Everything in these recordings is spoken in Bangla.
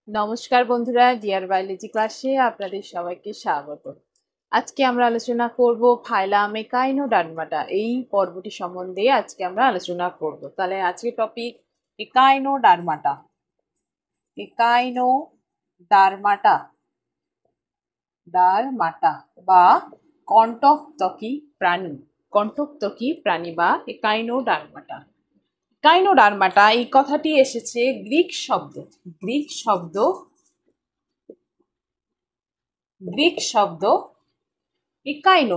নমস্কার বন্ধুরা, ডিয়ার বায়োলজি ক্লাসে আপনাদের সবাইকে স্বাগত। আজকে আমরা আলোচনা করব ফাইলাম একাইনোডার্মাটা। এই পর্বটি সম্বন্ধে আজকে আমরা আলোচনা করব। তাহলে আজকে টপিক একাইনোডার্মাটা। একাইনোডার্মাটা ডার্মাটা বা কণ্টকত্বকী প্রাণী। কণ্টকত্বকী প্রাণী বা একাইনোডার্মাটা। একাইনোডার্মাটা এই কথাটি এসেছে গ্রিক শব্দ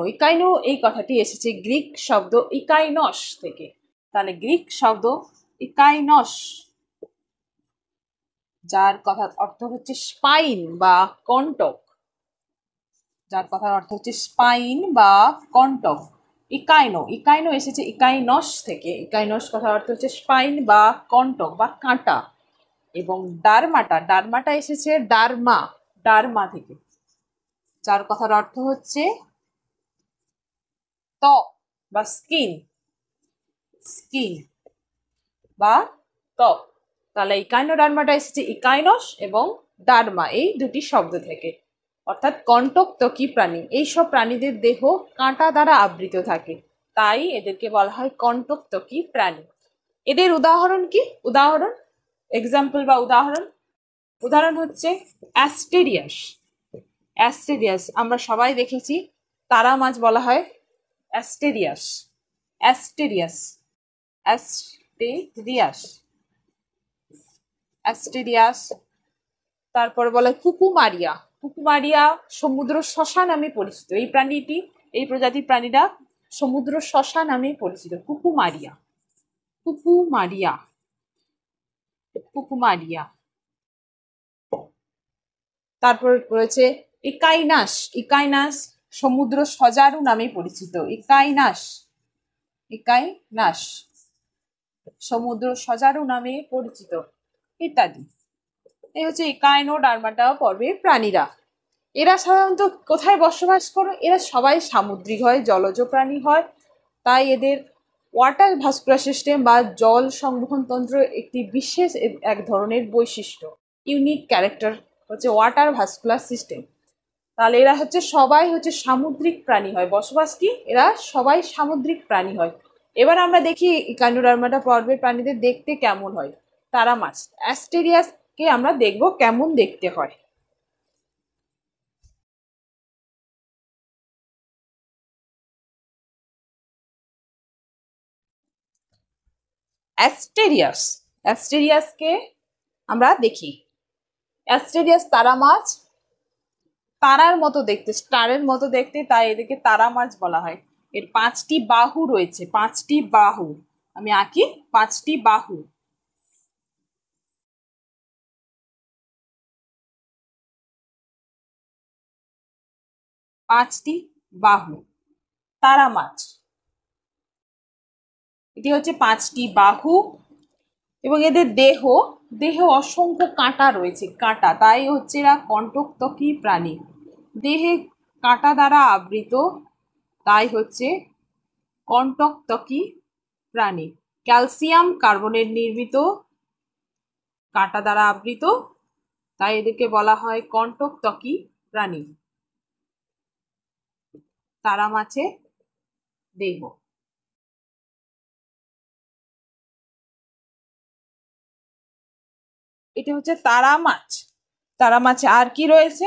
ইকাইনো এই কথাটি এসেছে গ্রিক শব্দ ইকাইনস থেকে। তাহলে গ্রিক শব্দ ইকাইনস, যার কথার অর্থ হচ্ছে স্পাইন বা কণ্টক। ইকাইনো এসেছে ইকাইনস থেকে। ইকাইনস কথার অর্থ হচ্ছে স্পাইন বা কণ্টক বা কাঁটা। এবং ডার্মাটা এসেছে ডার্মা থেকে, যার কথার অর্থ হচ্ছে ত্বক বা স্কিন বা ত্বক। তাহলে ইকাইনোডার্মাটা এসেছে ইকাইনস এবং ডার্মা এই দুটি শব্দ থেকে, অর্থাৎ কণ্টকত্বকী প্রাণী। এইসব প্রাণীদের দেহ কাঁটা দ্বারা আবৃত থাকে, তাই এদেরকে বলা হয় কণ্টকত্বকী প্রাণী। এদের উদাহরণ কি? উদাহরণ হচ্ছে অ্যাস্টেরিয়াস। আমরা সবাই দেখেছি তারা মাছ বলা হয় অ্যাস্টেরিয়াস। তারপরে বলে কুকুমারিয়া সমুদ্র শশা নামে পরিচিত। এই প্রজাতির প্রাণীরা সমুদ্র শশা নামে পরিচিত। কুকুমারিয়া। তারপর রয়েছে ইকাইনাস সমুদ্র সজারু নামে পরিচিত। ইকাইনাস সমুদ্র সজারু নামে পরিচিত, ইত্যাদি। এই হচ্ছে ইকাইনোডার্মাটা পর্বের প্রাণীরা। এরা সাধারণত কোথায় বসবাস করে? এরা সবাই সামুদ্রিক হয়, জলজ প্রাণী হয়। তাই এদের ওয়াটার ভাস্কুলার সিস্টেম বা জল সংবহন তন্ত্র একটি বিশেষ এক ধরনের বৈশিষ্ট্য, ইউনিক ক্যারেক্টার হচ্ছে ওয়াটার ভাস্কুলার সিস্টেম। তাহলে এরা সবাই সামুদ্রিক প্রাণী হয়। এরা সবাই সামুদ্রিক প্রাণী হয়। এবার আমরা দেখি ইকাইনোডার্মাটা পর্বের প্রাণীদের দেখতে কেমন হয়। তারা মাছ অ্যাস্টেরিয়াসকে আমরা দেখব কেমন দেখতে হয়। অ্যাস্টেরিয়াসকে আমরা দেখি। অ্যাস্টেরিয়াস তারা মাছ, তারার মতো দেখতে, স্টারের মতো দেখতে, তাই এদেরকে তারা মাছ বলা হয়। এর 5টি বাহু রয়েছে। আমি আঁকি 5টি বাহু। তারা মাছ, এটি হচ্ছে 5টি বাহু। এবং এদের দেহ অসংখ্য কাঁটা রয়েছে, তাই হচ্ছে এরা কণ্টকত্বকী প্রাণী। দেহে কাঁটা দ্বারা আবৃত, তাই হচ্ছে কণ্টকত্বকী প্রাণী। ক্যালসিয়াম কার্বনেট নির্মিত, কাঁটা দ্বারা আবৃত, তাই এদেরকে বলা হয় কণ্টকত্বকী প্রাণী। তারা মাছের দেহ। এটি হচ্ছে তারা মাছ। আর কি রয়েছে?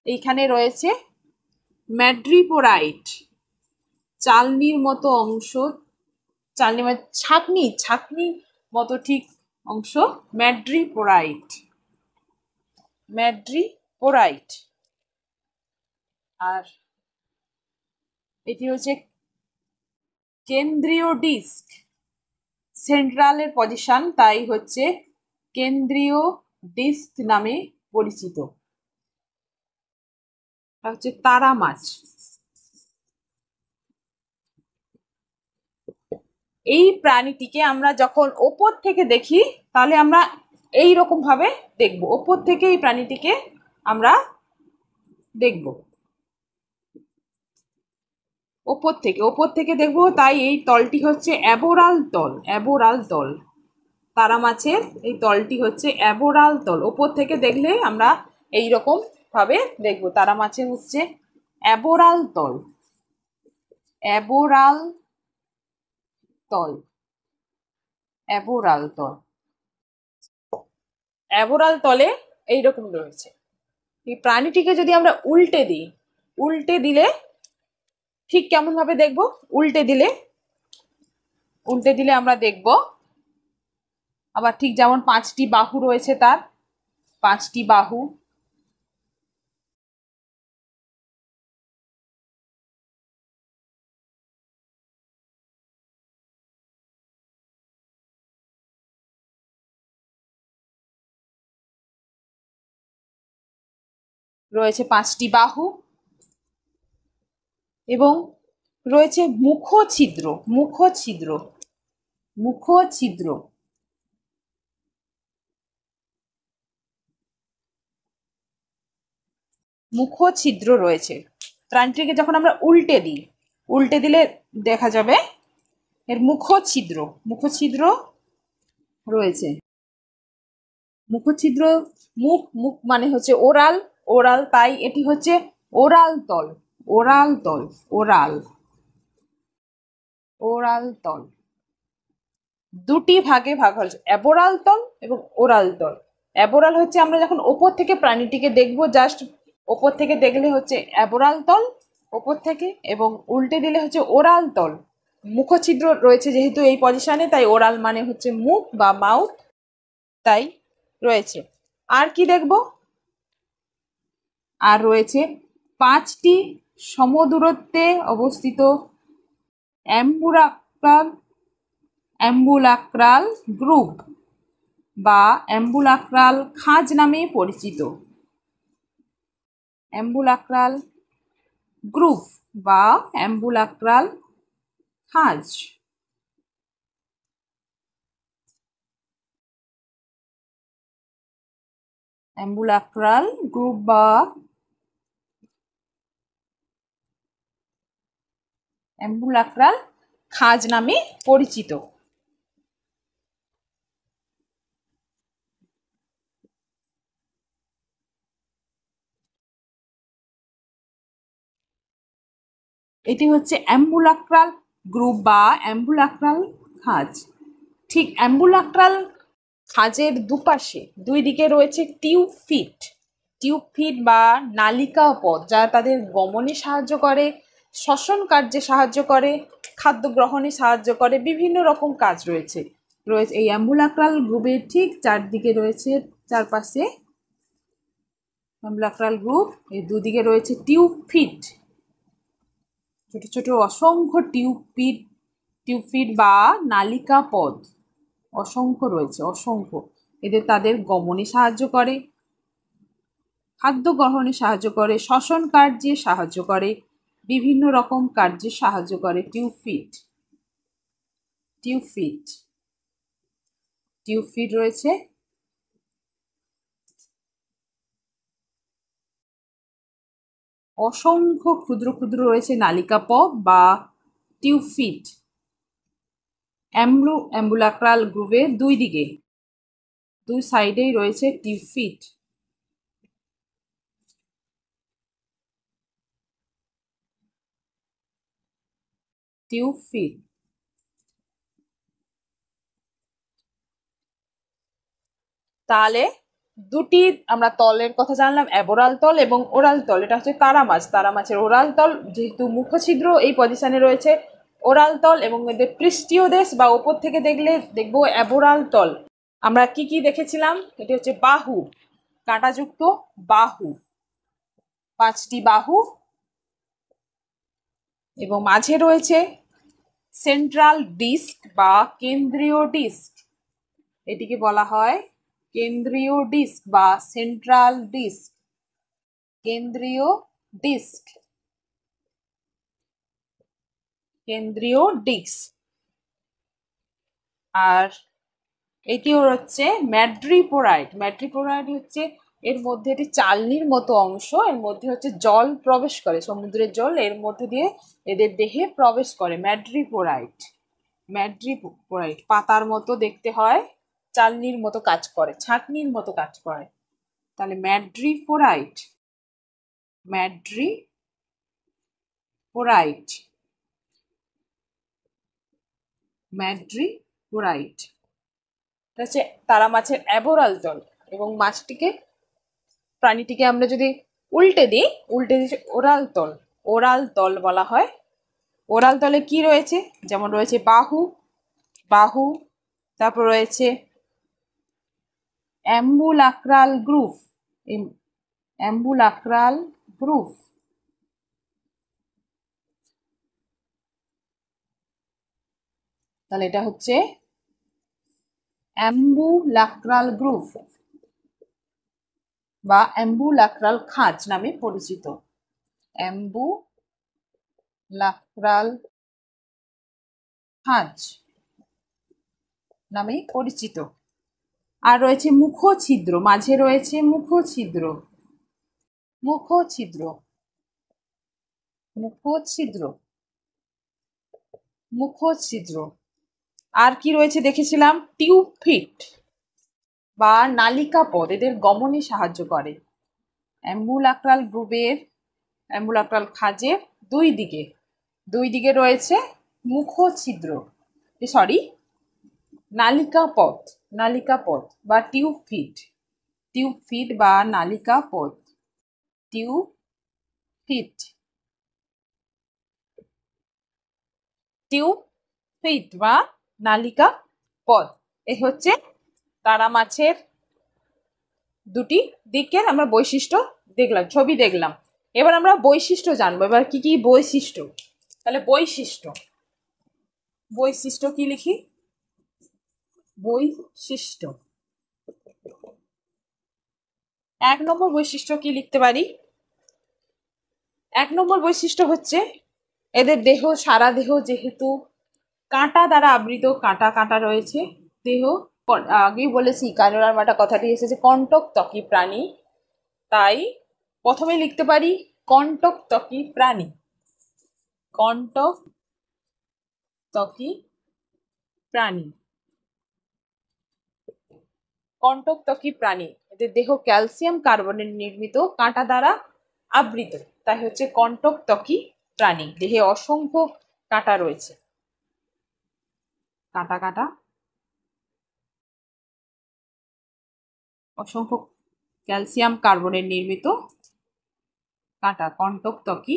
এইখানে রয়েছে ম্যাড্রিপোরাইট, চালনির মতো অংশ, চালনি মানে ছাকনি মতো ঠিক অংশ, ম্যাড্রিপোরাইট। আর এটি হচ্ছে কেন্দ্রীয় ডিস্ক, সেন্ট্রালের পজিশন, তাই হচ্ছে কেন্দ্রীয় ডিস্ক নামে পরিচিত। হচ্ছে তারা মাছ। এই প্রাণীটিকে আমরা যখন ওপর থেকে দেখি, তাহলে আমরা এই রকম ভাবে দেখব। ওপর থেকে এই প্রাণীটিকে আমরা দেখব, ওপর থেকে দেখব। তাই এই তলটি হচ্ছে অ্যাবোরাল তল। তারা মাছের এই তলটি হচ্ছে অ্যাবোরাল তল। ওপর থেকে দেখলে আমরা এই রকম ভাবে দেখবো। তারা মাছের হচ্ছে অ্যাবোরাল তল, অ্যাবোরাল তল, অ্যাবোরাল তল। অ্যাবোরাল তলে এইরকম রয়েছে। এই প্রাণীটিকে যদি আমরা উল্টে দিই, উল্টে দিলে ঠিক কেমন ভাবে দেখব? উল্টে দিলে আমরা দেখব আবার ঠিক যেমন 5টি বাহু রয়েছে, তার 5টি বাহু, রয়েছে 5টি বাহু এবং রয়েছে মুখ ছিদ্র, মুখ ছিদ্র, মুখ ছিদ্র। মুখ ছিদ্র রয়েছে। প্রাণীটিকে যখন আমরা উল্টে দিই, উল্টে দিলে দেখা যাবে এর মুখ ছিদ্র, মুখ ছিদ্র রয়েছে। মুখ ছিদ্র, মুখ, মুখ মানে হচ্ছে ওরাল, ওরাল, তাই এটি হচ্ছে ওরাল তল, ওরাল তল, ওরাল, ওরাল তল। দুটি ভাগে ভাগ হয়েছে, অ্যাবোরাল তল এবং ওরাল তল। অ্যাবোরাল হচ্ছে আমরা যখন ওপর থেকে প্রাণীটিকে দেখব, জাস্ট ওপর থেকে দেখলে হচ্ছে অ্যাবোরাল তল ওপর থেকে, এবং উল্টে দিলে হচ্ছে ওরাল তল। মুখছিদ্র রয়েছে যেহেতু এই পজিশনে, তাই ওরাল মানে হচ্ছে মুখ বা মাউথ, তাই রয়েছে। আর কি দেখব? আর রয়েছে 5টি সমদূরত্বে অবস্থিত অ্যাম্বুলাক্রাল, অ্যাম্বুলাক্রাল গ্রুপ বা অ্যাম্বুলাক্রাল খাঁজ নামে পরিচিত। অ্যাম্বুলাক্রাল গ্রুপ বা অ্যাম্বুলাক্রাল খাঁজ। অ্যাম্বুলাক্রাল গ্রুপ বা অ্যাম্বুলাক্রাল খাঁজ নামে পরিচিত। এটি হচ্ছে অ্যাম্বুলাক্রাল গ্রুপ বা অ্যাম্বুলাক্রাল খাঁজ। ঠিক অ্যাম্বুলাক্রাল খাঁজের দুপাশে দুই দিকে রয়েছে টিউব ফিট, টিউব ফিট বা নালিকা পথ, যা তাদের গমনে সাহায্য করে, শ্বসন কার্যে সাহায্য করে, খাদ্য গ্রহণে সাহায্য করে, বিভিন্ন রকম কাজ রয়েছে। রয়েছে এই অ্যাম্বুলাক্রাল গ্রুপের ঠিক চারদিকে রয়েছে, চারপাশে অ্যাম্বুলাক্রাল গ্রুপ, এর দুদিকে রয়েছে টিউব ফিট, ছোট ছোট অসংখ্য টিউব ফিট, টিউব ফিট বা নালিকা পথ অসংখ্য রয়েছে, অসংখ্য। এদের তাদের গমনে সাহায্য করে, খাদ্য গ্রহণে সাহায্য করে, শ্বসন কার্যে সাহায্য করে, বিভিন্ন রকম কার্যে সাহায্য করে tube feet, tube feet, tube feet রয়েছে। অসংখ্য ক্ষুদ্র ক্ষুদ্র রয়েছে নালিকা পথ বা টিউব ফিট অ্যাম্বুলাক্রাল গ্রুপের দুই দিকে, দুই সাইডেই রয়েছে টিউব ফিট। Tube fit. তাহলে দুটি আমরা তলের কথা জানলাম, অ্যাবোরাল তল এবং ওরাল তল। এটা হচ্ছে তারা মাছ, তারা মাছের ওরাল তল, যেহেতু মুখছিদ্র এই পজিশনে রয়েছে ওরাল তল, এবং এদের পৃষ্ঠীয় দেশ বা ওপর থেকে দেখলে দেখবো অ্যাবোরাল তল। আমরা কি কি দেখেছিলাম? এটি হচ্ছে বাহু, কাঁটাযুক্ত বাহু, 5টি বাহু, এবং মাঝে রয়েছে সেন্ট্রাল ডিস্ক বা কেন্দ্রীয় ডিস্ক। এটিকে বলা হয় কেন্দ্রীয় ডিস্ক বা সেন্ট্রাল ডিস্ক, কেন্দ্রীয় ডিস্ক, কেন্দ্রীয় ডিস্ক। আর এটিও হচ্ছে ম্যাড্রিপোরাইট, ম্যাড্রিপোরাইট হচ্ছে এর মধ্যে একটি চালনির মতো অংশ, এর মধ্যে হচ্ছে জল প্রবেশ করে, সমুদ্রের জল এর মধ্যে দিয়ে এদের দেহে প্রবেশ করে। ম্যাড্রিপোরাইট, ম্যাড্রিপোরাইট পাতার মতো দেখতে হয়, চালনির মতো কাজ করে, ছাঁকনির মতো কাজ করে। তাহলে ম্যাড্রিফোরাইট, ম্যাড্রিফোরাইট, ম্যাড্রিফোরাইট হচ্ছে তারা মাছের অ্যাবোরাল তল। এবং মাছটিকে, প্রাণীটিকে আমরা যদি উল্টে দিই, উল্টে দিচ্ছে ওরাল তল, ওরাল তল বলা হয়। ওরাল তলে কি রয়েছে? যেমন রয়েছে বাহু, বাহু, তারপর রয়েছে অ্যাম্বুলাক্রাল গ্রুভ, অ্যাম্বুলাক্রাল গ্রুভ, তাহলে এটা হচ্ছে অ্যাম্বুলাক্রাল গ্রুভ বা অ্যাম্বুলাক্রাল খাঁজ নামে পরিচিত। অ্যাম্বুলাক্রাল খাঁজ নামে পরিচিত। আর রয়েছে মুখছিদ্র, মাঝে রয়েছে মুখছিদ্র, মুখছিদ্র, মুখছিদ্র, মুখছিদ্র। আর কি রয়েছে দেখেছিলাম? টিউব ফিট বা নালিকা পথ, এদের গমনে সাহায্য করে। অ্যাম্বুলাক্রাল গ্রুভের, অ্যাম্বুলাক্রাল খাঁজের দুই দিকে রয়েছে মুখছিদ্র, সরি নালিকা পথ, নালিকা পথ বা টিউব ফিট, টিউব ফিট বা নালিকা পথ, টিউব ফিট, টিউব ফিট বা নালিকা পথ। এ হচ্ছে তারা মাছের দুটি দিকের আমরা বৈশিষ্ট্য দেখলাম, ছবি দেখলাম। এবার আমরা বৈশিষ্ট্য জানবো। এবার কি কি বৈশিষ্ট্য? তাহলে বৈশিষ্ট্য, বৈশিষ্ট্য কি লিখি? বৈশিষ্ট্য, 1 নম্বর বৈশিষ্ট্য কি লিখতে পারি? 1 নম্বর বৈশিষ্ট্য হচ্ছে এদের দেহ, সারা দেহ যেহেতু কাঁটা দ্বারা আবৃত, কাঁটা কাঁটা রয়েছে দেহ। আগেই বলেছি কাইনোডার্মাটা কথাটি এসেছে কণ্টকত্বকী প্রাণী, তাই প্রথমে লিখতে পারি কণ্টকত্বকী প্রাণী, কণ্টকত্বকী প্রাণী, কণ্টকত্বকী প্রাণী। এদের দেহ ক্যালসিয়াম কার্বনের নির্মিত, কাঁটা দ্বারা আবৃত, তাই হচ্ছে কণ্টকত্বকী প্রাণী। দেহে অসংখ্য কাঁটা রয়েছে, কাঁটা কাঁটা, অসংখ্য ক্যালসিয়াম কার্বনের নির্মিত কাঁটা, কণ্টকত্বকী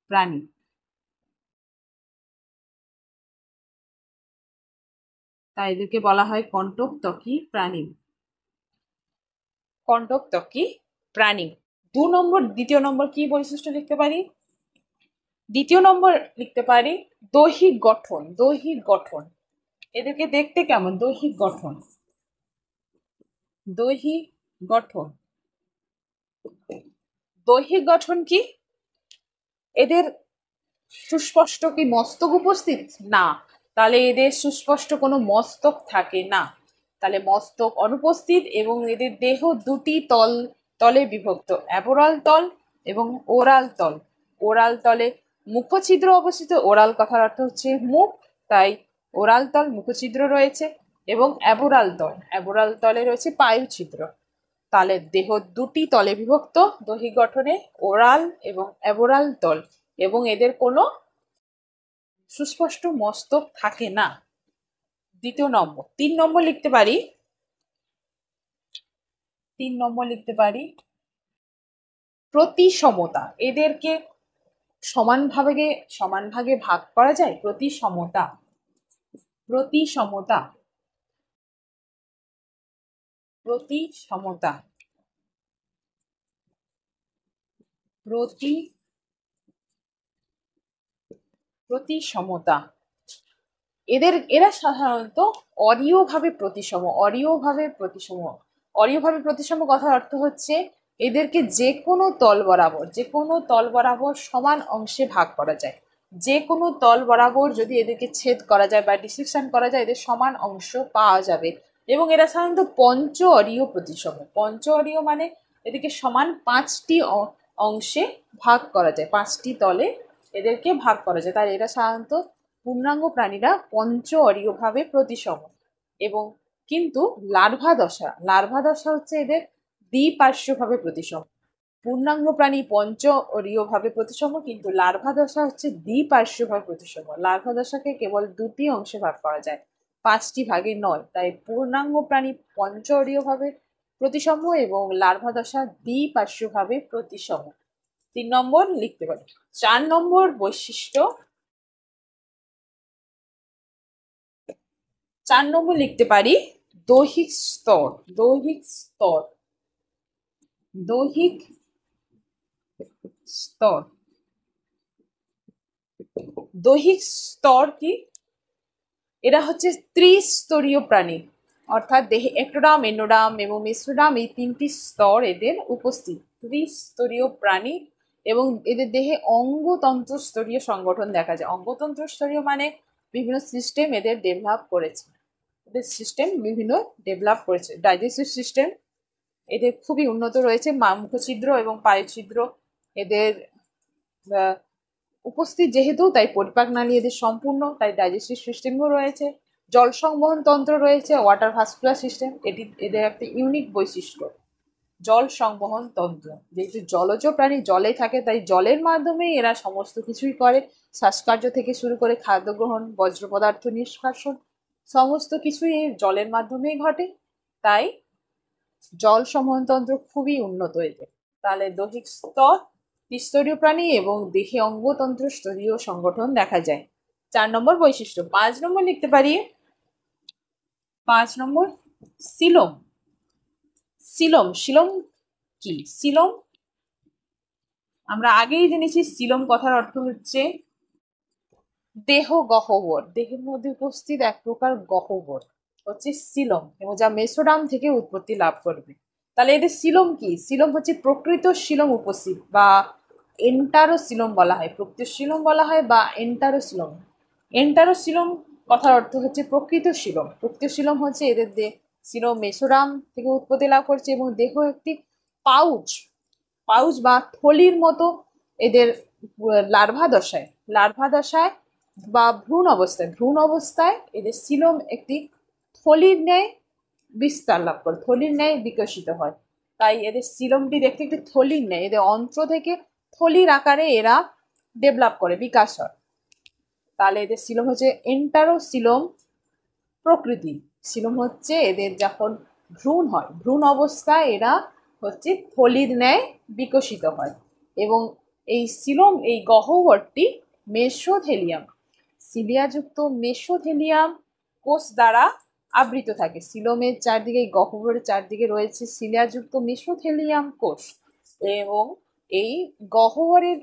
প্রাণী। তাই এদেরকে বলা হয় কণ্টকত্বকী প্রাণী, কণ্টকত্বকী প্রাণী। 2 নম্বর, দ্বিতীয় নম্বর কি বৈশিষ্ট্য লিখতে পারি? দ্বিতীয় নম্বর লিখতে পারি দৈহিক গঠন, দৈহিক গঠন। এদেরকে দেখতে কেমন? দৈহিক গঠন, দৈহিক গঠন, দৈহিক গঠন কি? এদের সুস্পষ্ট কি মস্তক উপস্থিত? না, তাহলে এদের সুস্পষ্ট কোনো মস্তক থাকে না, তাহলে মস্তক অনুপস্থিত। এবং এদের দেহ দুটি তলে বিভক্ত, অ্যাবোরাল তল এবং ওরাল তল। ওরাল তলে মুখছিদ্র অবস্থিত, ওরাল কথার অর্থ হচ্ছে মুখ, তাই ওরাল তল, মুখছিদ্র রয়েছে। এবং অ্যাবোরাল তল, অ্যাবোরাল তলে রয়েছে পায়ুছিদ্র। তাহলে দেহ দুটি তলে বিভক্ত দৈহিক গঠনে, ওরাল এবং অ্যাবোরাল তল, এবং এদের কোনো সুস্পষ্ট মস্তক থাকে না। দ্বিতীয় নম্বর। 3 নম্বর লিখতে পারি, 3 নম্বর লিখতে পারি প্রতিসমতা। এদেরকে সমান ভাগে ভাগ করা যায়, প্রতিসমতা, প্রতিসমতা, প্রতিসমতা, প্রতিসমতা। এরা সাধারণত অরীয়ভাবে প্রতিসম, অরীয়ভাবে প্রতিসম। অরীয়ভাবে প্রতিসম কথার অর্থ হচ্ছে এদেরকে যে কোনো তল বরাবর, যে কোনো তল বরাবর সমান অংশে ভাগ করা যায়। যে কোনো তল বরাবর যদি এদেরকে ছেদ করা যায় বা ডিসেকশন করা যায়, এদের সমান অংশ পাওয়া যাবে। এবং এরা সাধারণত পঞ্চ অরীয় প্রতিসম। পঞ্চ অরীয় মানে এদেরকে সমান 5টি অংশে ভাগ করা যায়, 5টি তলে এদেরকে ভাগ করা যায়। তাই এরা সাধারণত পূর্ণাঙ্গ প্রাণীরা পঞ্চ অরীয়ভাবে প্রতিসম। এবং কিন্তু লার্ভা দশা হচ্ছে এদের দ্বিপার্শ্বভাবে প্রতিসম। পূর্ণাঙ্গ প্রাণী পঞ্চরীয়ভাবে প্রতিসম, কিন্তু লার্ভা দশা হচ্ছে দ্বিপার্শ্বভাবে প্রতিসম। লার্ভা দশাকে কেবল দুটি অংশে ভাগ করা যায়, 5টি ভাগে নয়। তাই পূর্ণাঙ্গ প্রাণী পঞ্চরীয়ভাবে প্রতিসম এবং লার্ভা দশা দ্বিপার্শ্বভাবে প্রতিসম। 3 নম্বর লিখতে পারি। 4 নম্বর বৈশিষ্ট্য, 4 নম্বর লিখতে পারি দৈহিক স্তর। দৈহিক স্তর, দৈহিক স্তর, দৈহিক স্তর কি? এরা হচ্ছে ত্রিস্তরীয় প্রাণী, অর্থাৎ দেহে এক্টোডার্ম, এন্ডোডার্ম এবং মেসোডার্ম এই 3টি স্তর এদের উপস্থিত। ত্রিস্তরীয় প্রাণী এবং এদের দেহে অঙ্গতন্ত্র স্তরীয় সংগঠন দেখা যায়। অঙ্গতন্ত্র স্তরীয় মানে বিভিন্ন সিস্টেম এদের ডেভেলপ করেছে, এদের সিস্টেম বিভিন্ন ডেভেলপ করেছে। ডাইজেস্টিভ সিস্টেম এদের খুবই উন্নত রয়েছে, মুখছিদ্র এবং পায়ুছিদ্র এদের উপস্থিত যেহেতু, তাই পরিপাক নালী এদের সম্পূর্ণ, তাই ডাইজেস্টিভ সিস্টেমও রয়েছে। জল সংবহন তন্ত্র রয়েছে, ওয়াটার ভাস্কুলার সিস্টেম, এটি এদের একটা ইউনিক বৈশিষ্ট্য। জল সংবহন তন্ত্র, যেহেতু জলজ প্রাণী জলে থাকে, তাই জলের মাধ্যমেই এরা সমস্ত কিছুই করে। শ্বাসকার্য থেকে শুরু করে খাদ্য গ্রহণ, বজ্র পদার্থ নিষ্কাশন, সমস্ত কিছুই এই জলের মাধ্যমেই ঘটে। তাই জল সংবহন তন্ত্র খুবই উন্নত এদের। তাহলে দৈহিক স্তর, ত্রিস্তরীয় প্রাণী এবং দেহে অঙ্গতন্ত্র স্তরীয় সংগঠন দেখা যায়। 4 নম্বর বৈশিষ্ট্য। 5 নম্বর লিখতে পারি 5 নম্বর সিলোম। সিলোম, সিলোম কি? সিলোম আমরা আগেই জেনেছি, সিলোম কথার অর্থ হচ্ছে দেহ গহ্বর, দেহের মধ্যে উপস্থিত এক প্রকার গহ্বর হচ্ছে সিলোম, এবং যা মেসোডার্ম থেকে উৎপত্তি লাভ করবে। তাহলে এদের সিলোম কি? সিলোম হচ্ছে প্রকৃত সিলোম উপস্থিত, বা এন্টারোসিলোম বলা হয়, প্রকৃত সিলোম বলা হয় বা এন্টারোসিলোম। এন্টারোসিলোম কথার অর্থ হচ্ছে প্রকৃত সিলোম। প্রকৃত সিলোম হচ্ছে এদের সিলোম মেসোডার্ম থেকে উৎপত্তি লাভ করছে এবং দেহ একটি পাউচ, পাউচ বা থলির মতো এদের লার্ভা দশায় বা ভ্রূণ অবস্থায় এদের সিলোম একটি থলির ন্যায় বিস্তার লাভ করে, থলির ন্যায় বিকশিত হয়। তাই এদের সিলোমটি দেখতে একটি থলির ন্যায়, এদের অন্ত্র থেকে থলির আকারে এরা ডেভেলপ করে, বিকাশ হয়। তাহলে এদের সিলোম হচ্ছে এন্টারোসিলোম প্রকৃতি। সিলোম হচ্ছে এদের যখন ভ্রূণ হয়, ভ্রূণ অবস্থায় এরা হচ্ছে থলির ন্যায় বিকশিত হয়, এবং এই সিলোম, এই গহ্বরটি মেসোথেলিয়াম, সিলিয়াযুক্ত মেসোথেলিয়াম কোষ দ্বারা আবৃত থাকে। সিলোমের চারদিকে, এই গহ্বরের চারদিকে রয়েছে সিলিয়াযুক্ত মেসোথেলিয়াম কোষ, এবং এই গহ্বরের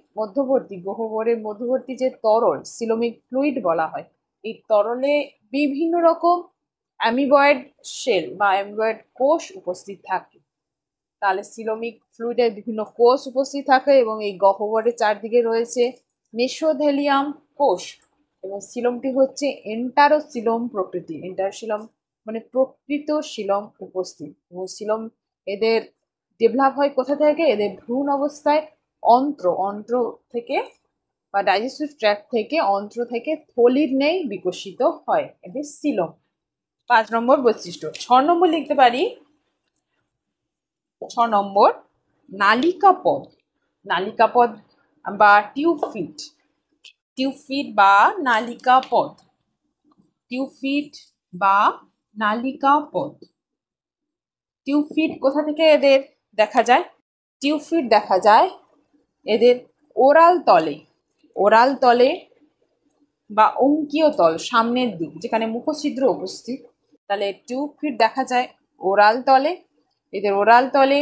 মধ্যবর্তী যে তরল, সিলোমিক ফ্লুইড বলা হয়, এই তরলে বিভিন্ন রকম অ্যামিবয়েড সেল বা অ্যামিবয়েড কোষ উপস্থিত থাকে। তাহলে সিলোমিক ফ্লুইডে বিভিন্ন কোষ উপস্থিত থাকে এবং এই গহ্বরের চারদিকে রয়েছে মেসোথেলিয়াম কোষ, এবং সিলোমটি হচ্ছে এন্টারোসিলোম প্রকৃতি। এন্টারোসিলোম মানে প্রকৃত সিলোম উপস্থিত, এবং সিলোম এদের ডেভেলপ হয় কোথা থেকে? এদের ভ্রূণ অবস্থায় অন্ত্র থেকে বা ডাইজেস্টিভ ট্র্যাক্ট থেকে, অন্ত্র থেকে থলির ন্যায় বিকশিত হয় এদের সিলোম। 5 নম্বর বৈশিষ্ট্য। 6 নম্বর লিখতে পারি 6 নম্বর নালিকাপদ। নালিকাপদ বা টিউবফিট, টিউবফিট বা নালিকাপদ, টিউবফিট বা নালিকাপদ। টিউবফিট কোথা থেকে এদের দেখা যায়? টিউবফিট দেখা যায় এদের ওরাল তলে, ওরাল তলে বা অঙ্কীয় তল, সামনের দিক যেখানে মুখছিদ্র উপস্থিত। তাহলে টিউবফিট দেখা যায় ওরাল তলে। এদের ওরাল তলে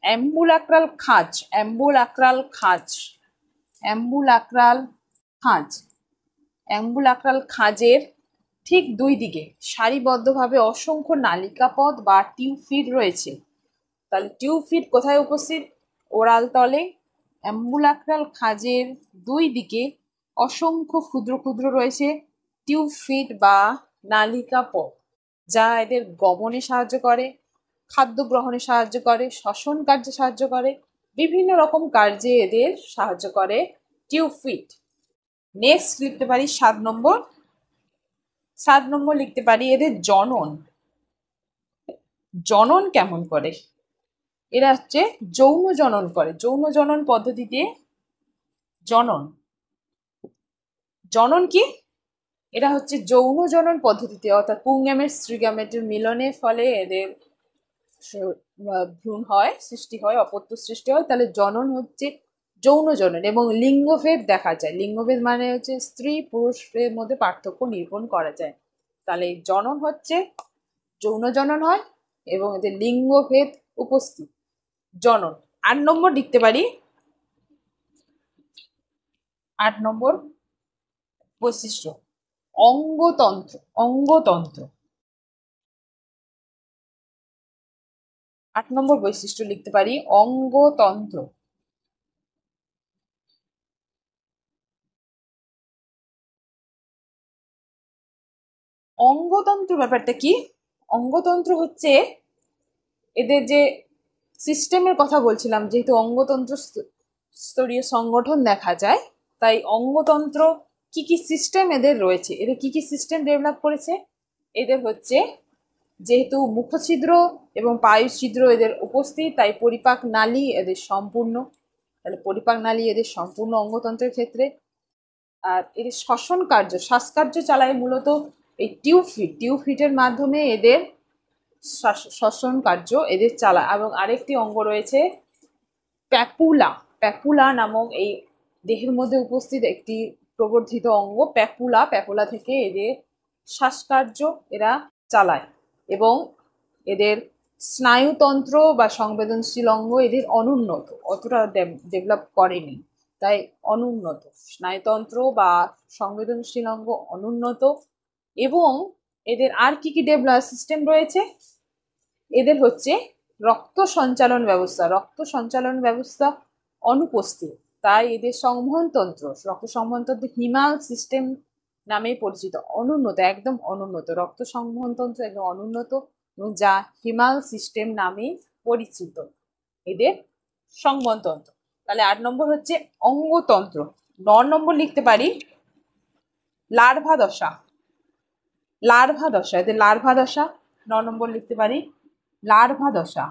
অ্যাম্বুলাক্রাল খাঁজ, অ্যাম্বুলাক্রাল খাঁজ, অ্যাম্বুলাক্রাল খাঁজ, অ্যাম্বুলাক্রাল খাঁজের ঠিক দুই দিকে সারিবদ্ধভাবে অসংখ্য নালিকাপদ বা টিউবফিট রয়েছে। তাহলে টিউবফিট কোথায় উপস্থিত? ওরাল তলে। অ্যাম্বুলাক্রাল খাঁজের দুই দিকে অসংখ্য ক্ষুদ্র ক্ষুদ্র রয়েছে টিউবফিট বা নালিকাপদ, যা এদের গমনে সাহায্য করে, খাদ্য গ্রহণে সাহায্য করে, শ্বসন কার্যে সাহায্য করে, বিভিন্ন রকম কার্যে এদের সাহায্য করে টিউবফিট। নেক্সট লিখতে পারি 7 নম্বর। 7 নম্বর লিখতে পারি এদের জনন। জনন কেমন করে? এরা হচ্ছে যৌন জনন করে। যৌন জনন পদ্ধতিতে জনন জনন কি? এরা হচ্ছে যৌন জনন পদ্ধতিতে, অর্থাৎ পুংগ্যামেট স্ত্রীগ্যামেটের মিলনের ফলে এদের ভ্রূণ হয়, সৃষ্টি হয়, অপত্য সৃষ্টি হয়। তাহলে জনন হচ্ছে যৌন জনন। এবং লিঙ্গভেদ দেখা যায়। লিঙ্গভেদ মানে হচ্ছে স্ত্রী পুরুষের মধ্যে পার্থক্য নিরূপণ করা যায়। তাহলে জনন হচ্ছে যৌন জনন হয় এবং এদের লিঙ্গভেদ উপস্থিত। জনন। 8 নম্বর লিখতে পারি। 8 নম্বর বৈশিষ্ট্য অঙ্গতন্ত্র। অঙ্গতন্ত্র 8 নম্বর বৈশিষ্ট্য লিখতে পারি অঙ্গতন্ত্র। অঙ্গতন্ত্র ব্যাপারটা কি? অঙ্গতন্ত্র হচ্ছে এদের যে সিস্টেমের কথা বলছিলাম, যেহেতু অঙ্গতন্ত্র স্তরীয় সংগঠন দেখা যায়, তাই অঙ্গতন্ত্র কি কি সিস্টেম এদের রয়েছে, এদের কি কি সিস্টেম ডেভেলপ করেছে। এদের হচ্ছে যেহেতু মুখছিদ্র এবং পায়ুছিদ্র এদের উপস্থিত, তাই পরিপাক নালী এদের সম্পূর্ণ। তাহলে পরিপাক নালী এদের সম্পূর্ণ অঙ্গতন্ত্রের ক্ষেত্রে। আর এদের শ্বসন কার্য, শ্বাসকার্য চালায় মূলত এই টিউবফিটের মাধ্যমে এদের শ্বসন কার্য এদের চালায়। এবং আরেকটি অঙ্গ রয়েছে প্যাপুলা। প্যাপুলা নামক এই দেহের মধ্যে উপস্থিত একটি প্রবর্ধিত অঙ্গ প্যাপুলা। প্যাপুলা থেকে এদের শ্বাসকার্য এরা চালায়। এবং এদের স্নায়ুতন্ত্র বা সংবেদনশীল অঙ্গ এদের অনুন্নত, অতটা ডেভেলপ করেনি, তাই অনুন্নত। স্নায়ুতন্ত্র বা সংবেদনশীল অঙ্গ অনুন্নত। এবং এদের আর কি কি ডেভেলপ সিস্টেম রয়েছে? এদের হচ্ছে রক্ত সঞ্চালন ব্যবস্থা। রক্ত সঞ্চালন ব্যবস্থা অনুপস্থিত, তাই এদের সংবহনতন্ত্র, রক্ত সংবহনতন্ত্র হিমাল সিস্টেম নামে পরিচিত। অনুন্নত, একদম অনুন্নত। রক্ত সংবহনতন্ত্র একদম অনুন্নত, যা হিমাল সিস্টেম নামে পরিচিত এদের সংবহনতন্ত্র। তাহলে 8 নম্বর হচ্ছে অঙ্গতন্ত্র। 9 নম্বর লিখতে পারি লার্ভা দশা। লার্ভা দশা, এদের লার্ভা দশা 9 নম্বর লিখতে পারি লার্ভা দশা।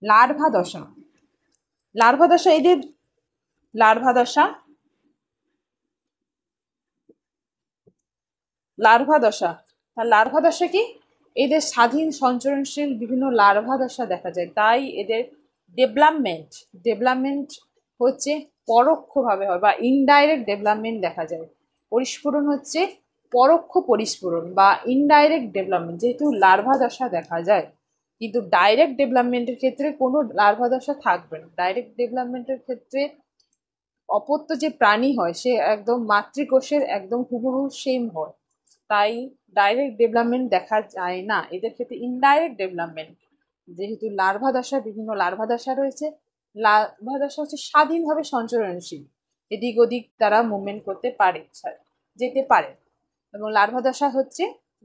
লার্ভা দশা, লার্ভা দশা এদের লার্ভা দশা, লার্ভা দশা। তার লার্ভা দশা কি? এদের স্বাধীন সঞ্চরণশীল বিভিন্ন লার্ভা দশা দেখা যায়। তাই এদের ডেভেলপমেন্ট হচ্ছে পরোক্ষভাবে হয় বা ইনডাইরেক্ট ডেভেলপমেন্ট দেখা যায়। পরিস্ফুরণ হচ্ছে পরোক্ষ পরিস্ফুরণ বা ইনডাইরেক্ট ডেভেলপমেন্ট, যেহেতু লার্ভা দশা দেখা যায়। কিন্তু ডাইরেক্ট ডেভেলপমেন্টের ক্ষেত্রে কোনো লার্ভা দশা থাকবে না। ডাইরেক্ট ডেভেলপমেন্টের ক্ষেত্রে অপত্য যে প্রাণী হয় সে একদম মাতৃকোষের একদম হুবহু সেম হয়, তাই ডাইরেক্ট ডেভেলপমেন্ট দেখা যায় না। এদের ক্ষেত্রে ইনডাইরেক্ট ডেভেলপমেন্ট। যেহেতু লার্ভা দশা, বিভিন্ন লার্ভা দশা রয়েছে। লার্ভা দশা হচ্ছে স্বাধীনভাবে সঞ্চরণশীল, এদিক ওদিক তারা মুভমেন্ট করতে পারে, যেতে পারে। এবং লার্ভা দশা হচ্ছে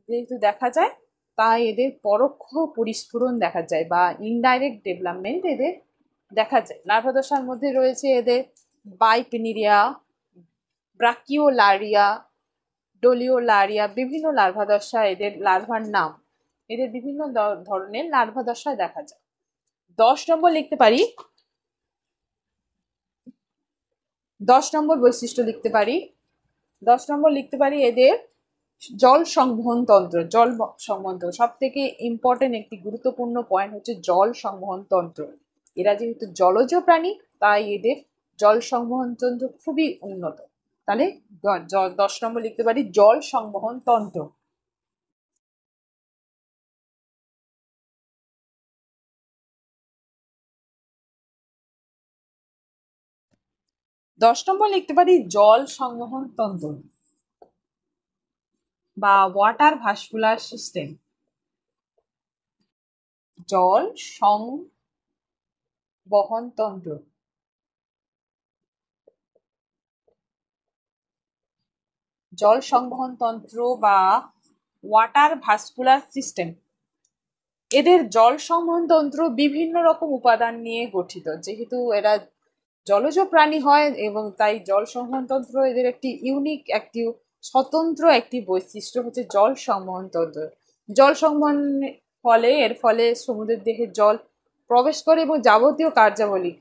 যেহেতু দেখা যায়, তাই এদের পরোক্ষ পরিস্ফুরণ দেখা যায় বা ইনডাইরেক্ট ডেভেলপমেন্ট এদের দেখা যায়। লার্ভা দশার মধ্যে রয়েছে এদের বাইপিনিরিয়া, ব্রাকিওলারিয়া, ডোলিওলারিয়া, বিভিন্ন লার্ভা দশা এদের লার্ভার নাম। এদের বিভিন্ন ধরনের লার্ভা দশা দেখা যায়। 10 নম্বর লিখতে পারি 10 নম্বর বৈশিষ্ট্য লিখতে পারি 10 নম্বর লিখতে পারি এদের জল সংবহন তন্ত্র। জল সংবহন তন্ত্র সব থেকে ইম্পর্টেন্ট একটি গুরুত্বপূর্ণ পয়েন্ট হচ্ছে জল সংবহন তন্ত্র। এরা যেহেতু জলজ প্রাণী, তাই এদের জল সংবহন তন্ত্র খুবই উন্নত। তাহলে 10 নম্বর লিখতে পারি জল সংবহন তন্ত্র। 10 নম্বর লিখতে পারি জল সংবহন তন্ত্র বা ওয়াটার ভাস্কুলার সিস্টেম। জল সংবহন তন্ত্র, জল সংবহন তন্ত্র বা ওয়াটার ভাস্কুলার সিস্টেম। এদের জল সংবহন তন্ত্র বিভিন্ন রকম উপাদান নিয়ে গঠিত। যেহেতু এরা জলজ প্রাণী হয় এবং তাই জল সংবহন তন্ত্র এদের একটি ইউনিক, একটি স্বতন্ত্র একটি বৈশিষ্ট্য হচ্ছে জল সংবহন তন্ত্র। জল সংবহন এর ফলে সমুদ্রের দেহে জল প্রবেশ করে এবং যাবতীয় কার্যাবলী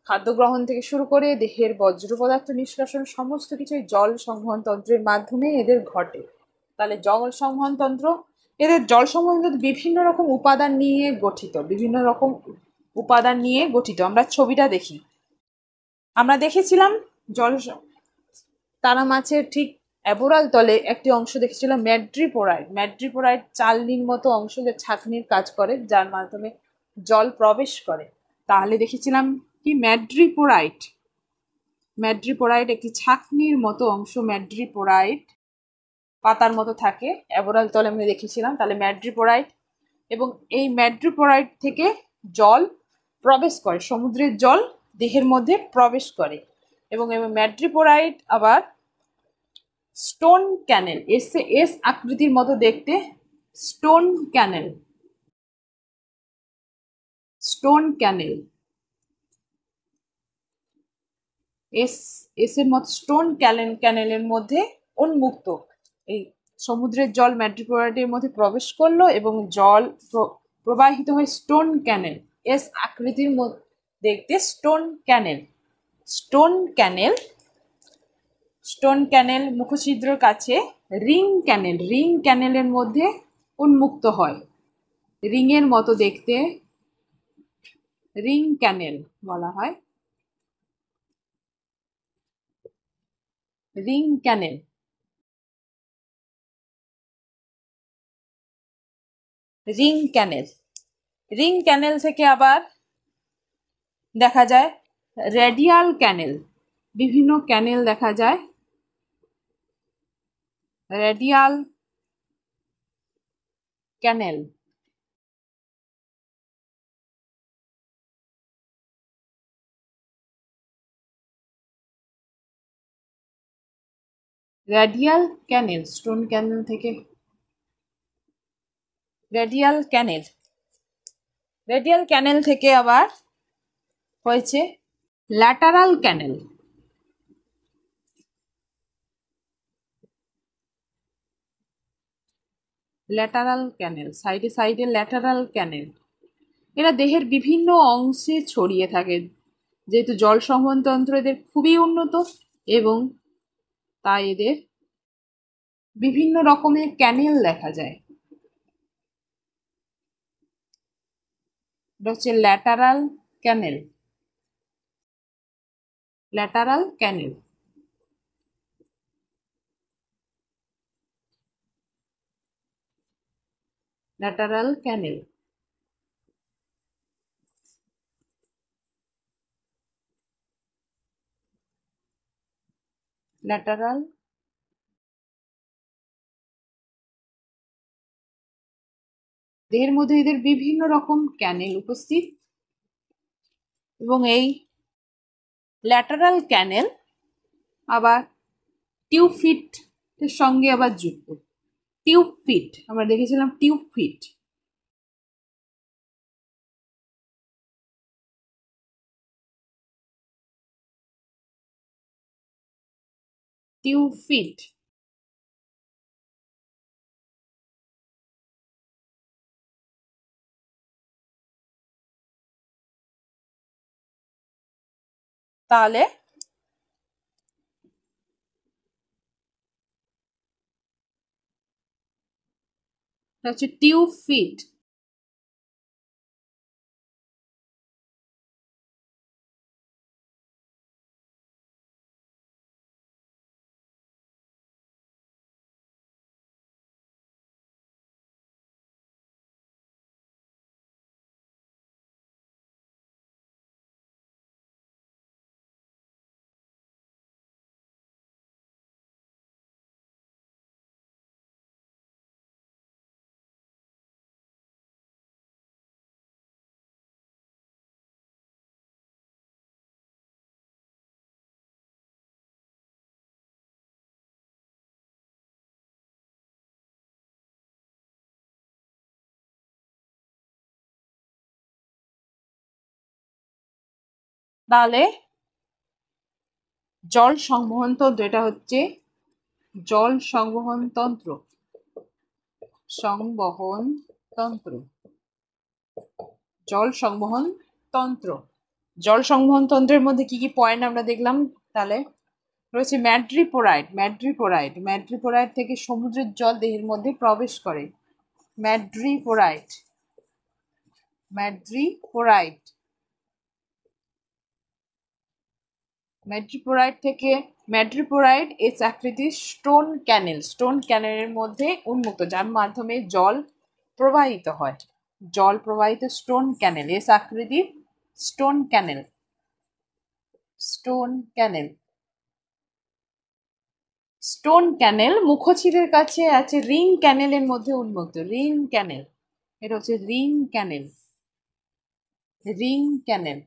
খাদ্য গ্রহণ থেকে শুরু করে দেহের বজ্র পদার্থ নিষ্কাশন সমস্ত কিছুই জল সংবহন তন্ত্রের মাধ্যমে এদের ঘটে। তাহলে জল সংবহন তন্ত্র, এদের জল সংবহন তন্ত্র বিভিন্ন রকম উপাদান নিয়ে গঠিত, আমরা ছবিটা দেখি। আমরা দেখেছিলাম জল তারা মাছের ঠিক অ্যাবোরাল তলে একটি অংশ দেখেছিলাম ম্যাড্রিপোরাইট চালনির মতো অংশ, যে ছাঁকনির কাজ করে, যার মাধ্যমে জল প্রবেশ করে। তাহলে দেখেছিলাম কি ম্যাড্রিপোরাইট একটি ছাঁকনির মতো অংশ, ম্যাড্রিপোরাইট পাতার মতো থাকে, অ্যাবোরাল তলে আমরা দেখেছিলাম। তাহলে ম্যাড্রিপোরাইট, এবং এই ম্যাড্রিপোরাইট থেকে জল প্রবেশ করে, সমুদ্রের জল দেহের মধ্যে প্রবেশ করে। এবং ম্যাড্রিপোরাইট আবার স্টোন ক্যানেল, এস আকৃতির মতো দেখতে, স্টোন ক্যানেল এস এর মতো স্টোন ক্যানেলের মধ্যে উন্মুক্ত। এই সমুদ্রের জল ম্যাড্রিপোরাইটের মধ্যে প্রবেশ করলো এবং জল প্রবাহিত হয় স্টোন ক্যানেল, এস আকৃতির দেখতে স্টোন ক্যানেল মুখছিদ্রের কাছে রিং ক্যানেলের মধ্যে উন্মুক্ত হয়। রিংয়ের মতো দেখতে রিং ক্যানেল বলা হয়। রিং ক্যানেল থেকে আবার দেখা যায় রেডিয়াল ক্যানেল, বিভিন্ন ক্যানেল দেখা যায়। রেডিয়াল ক্যানেল স্টোন ক্যানেল থেকে রেডিয়াল ক্যানেল থেকে আবার হয়েছে ল্যাটারাল ক্যানেল। সাইডে ল্যাটারাল ক্যানেল। এরা দেহের বিভিন্ন অংশে ছড়িয়ে থাকে, যেহেতু জল সংবহন তন্ত্র এদের খুবই উন্নত এবং তাই এদের বিভিন্ন রকমের ক্যানেল দেখা যায়। এটা হচ্ছে ল্যাটারাল ক্যানেল। দেহের মধ্যে এদের বিভিন্ন রকম ক্যানেল উপস্থিত এবং এই ল্যাটারাল ক্যানেল আবার টিউবফিট এর সঙ্গে আবার যুক্ত। আমরা দেখেছিলাম টিউবফিট। তাহলে হচ্ছে টিউবফিট। তাহলে জল সংবহন তন্ত্র, এটা হচ্ছে জল সংবহন তন্ত্র। জল সংবহন তন্ত্র। জল সংবহন তন্ত্রের মধ্যে কি কি পয়েন্ট আমরা দেখলাম? তাহলে রয়েছে ম্যাড্রিপোরাইট। ম্যাড্রিপোরাইট ম্যাড্রিপোরাইট থেকে সমুদ্রের জল দেহের মধ্যে প্রবেশ করে। ম্যাড্রিপোরাইট ম্যাড্রিপোরাইট ম্যাড্রিপোরাইট থেকে ম্যাড্রিপোরাইট এস আকৃতির স্টোন ক্যানেল। স্টোন ক্যানেলের মধ্যে উন্মুক্ত, যার মাধ্যমে জল প্রবাহিত হয়। জল প্রবাহিত স্টোন ক্যানেল, এস আকৃতির স্টোন ক্যানেল। স্টোন ক্যানেল স্টোন ক্যানেল মুখছিরের কাছে আছে রিং ক্যানেলের মধ্যে উন্মুক্ত। রিং ক্যানেল, এটা হচ্ছে রিং ক্যানেল। রিং ক্যানেল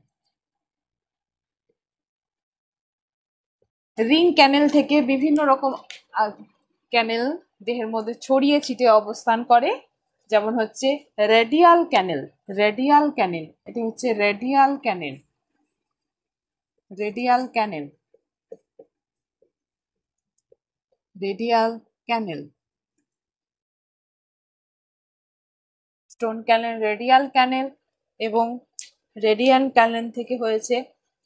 রিং ক্যানেল থেকে বিভিন্ন রকম ক্যানেল দেহের মধ্যে ছড়িয়ে ছিটিয়ে অবস্থান করে, যেমন হচ্ছে রেডিয়াল ক্যানেল। রেডিয়াল ক্যানেল, এটি হচ্ছে রেডিয়াল ক্যানেল। রেডিয়াল ক্যানেল রেডিয়াল ক্যানেল স্টোন ক্যানেল, রেডিয়াল ক্যানেল, এবং রেডিয়াল ক্যানেল থেকে হয়েছে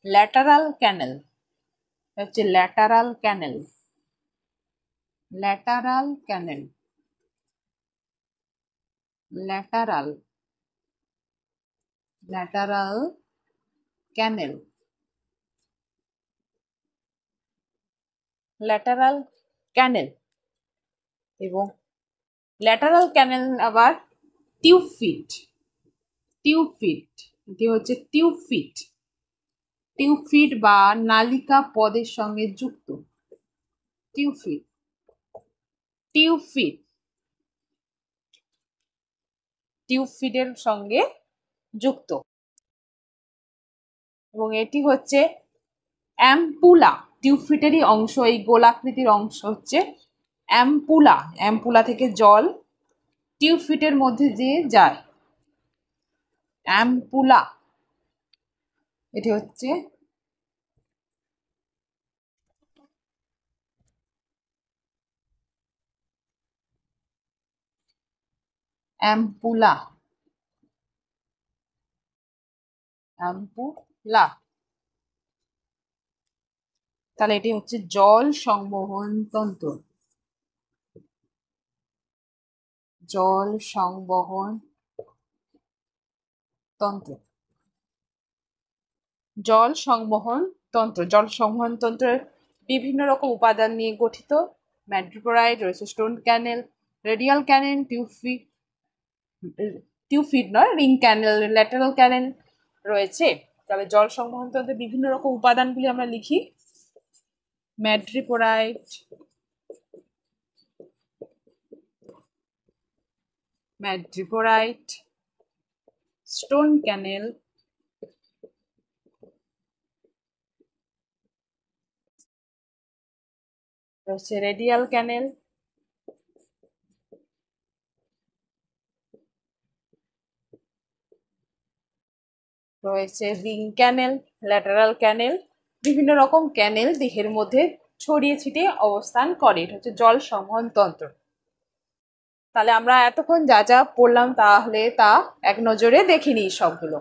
ল্যাটারাল ক্যানেল। হচ্ছে ল্যাটারাল ক্যানেল। ল্যাটারাল ক্যানেল ল্যাটারাল ল্যাটারাল ক্যানেল ল্যাটারাল ক্যানেল এবং ল্যাটারাল ক্যানেল আবার টিউফিট। টিউফিট, এটি হচ্ছে টিউফিট। টিউফিট বা নালিকা পদের সঙ্গে যুক্ত। টিউফিট টিউফিট টিউফিটের সঙ্গে যুক্ত, এবং এটি হচ্ছে অ্যাম্পুলা। টিউফিটেরই অংশ, এই গোলাকৃতির অংশ হচ্ছে অ্যাম্পুলা। অ্যাম্পুলা থেকে জল টিউফিটের মধ্যে দিয়ে যায়। অ্যাম্পুলা, এটি হচ্ছে অ্যাম্পুলা। অ্যাম্পুলা, তাহলে এটি হচ্ছে জল সংবহন তন্ত্র। জল সংবহন তন্ত্র। জল সংবহন তন্ত্র। জল সংবহন তন্ত্রের বিভিন্ন রকম উপাদান নিয়ে গঠিত। ম্যাড্রিপোরাইট রয়েছে, স্টোন ক্যানেল, রেডিয়াল ক্যানেল, টিউফিট টিউফিট নয়, রিং ক্যানেল, ল্যাটারাল ক্যানেল রয়েছে। তবে জল সংবহন তন্ত্রের বিভিন্ন রকম উপাদানগুলি আমরা লিখি। ম্যাড্রিপোরাইট ম্যাড্রিপোরাইট স্টোন ক্যানেল, রয়েছে রেডিয়াল ক্যানেল, রয়েছে রিং ক্যানেল, ল্যাটারাল ক্যানেল। বিভিন্ন রকম ক্যানেল দেহের মধ্যে ছড়িয়ে ছিটিয়ে অবস্থান করে। এটা হচ্ছে জল সংবহন তন্ত্র। তাহলে আমরা এতক্ষণ যা যা পড়লাম তাহলে তা এক নজরে দেখে নিই সবগুলো।